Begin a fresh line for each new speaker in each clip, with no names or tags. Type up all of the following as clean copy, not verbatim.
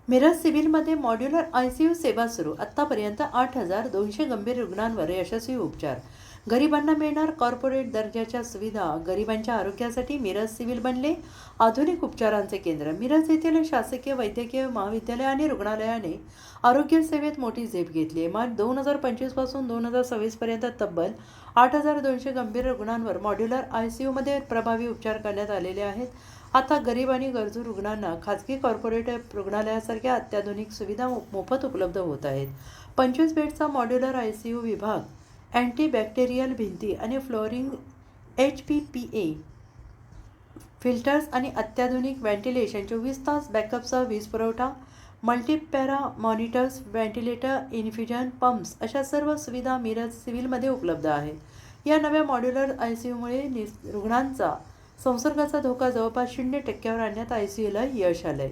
Miraj सिव्हिलमध्ये modular ICU सेवा सुरू. आत्तापर्यंत 8,200 गंभीर रुग्णांवर यशस्वी उपचार. गरिबांना मिळणार कॉर्पोरेट दर्जाच्या सुविधा. गरिबांच्या आरोग्यासाठी मिरज सिव्हिल बनले आधुनिक उपचारांचे केंद्र. मिरज येथील शासकीय वैद्यकीय महाविद्यालय आणि रुग्णालयाने आरोग्य सेवेत मोठी झेप घेतली आहे. मार्च 2025 पासून 2026 पर्यंत तब्बल 8,200 गंभीर रुग्णांवर मॉड्यूलर आयसीयूमध्ये प्रभावी उपचार करण्यात आलेले आहेत. आता गरीब आणि गरजू रुग्णांना खाजगी कॉर्पोरेट रुग्णालयासारख्या अत्याधुनिक सुविधा मोफत उपलब्ध होत आहेत. 25 बेडचा मॉड्यूलर आयसीयू विभाग, अँटीबॅक्टेरियल भिंती आणि फ्लोरिंग, HPPA फिल्टर्स आणि अत्याधुनिक व्हेंटिलेशन, 24 तास बॅकअपचा वीज पुरवठा, multipara monitors, ventilator, infusion pumps अशा सर्व सुविधा मिरज सिव्हिलमध्ये उपलब्ध आहेत. या नव्या मॉड्यूलर आयसीयूमुळे रुग्णांचा संसर्गाचा धोका जवळपास 0% आणण्यात आयसीयूला यश आलंय.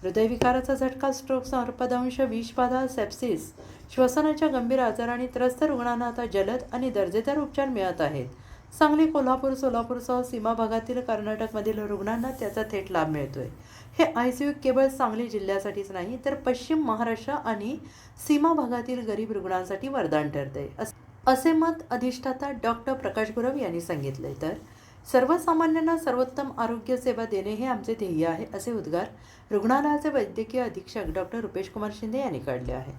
हृदयविकाराचा झटका, स्ट्रोक, सर्पदंश, विषबाधा, सेप्सिस, श्वसनाच्या गंभीर आजारांनी त्रस्त रुग्णांना आता जलद आणि दर्जेदार उपचार मिळत आहेत. सांगली, कोल्हापूर, सोलापूरसह सीमा भागातील कर्नाटकमधील रुग्णांना त्याचा थेट लाभ मिळतोय. हे आयसीयू केवळ सांगली जिल्ह्यासाठीच नाही, तर पश्चिम महाराष्ट्र आणि सीमा भागातील गरीब रुग्णांसाठी वरदान ठरतंय, असे मत अधिष्ठाता डॉक्टर प्रकाश गुरव यांनी सांगितले. तर सर्वसामान्यांना सर्वोत्तम आरोग्य सेवा देणे हे आमचे ध्येय आहे, असे उद्गार रुग्णालयाचे वैद्यकीय अधीक्षक डॉक्टर रुपेश कुमार शिंदे यांनी काढले आहे.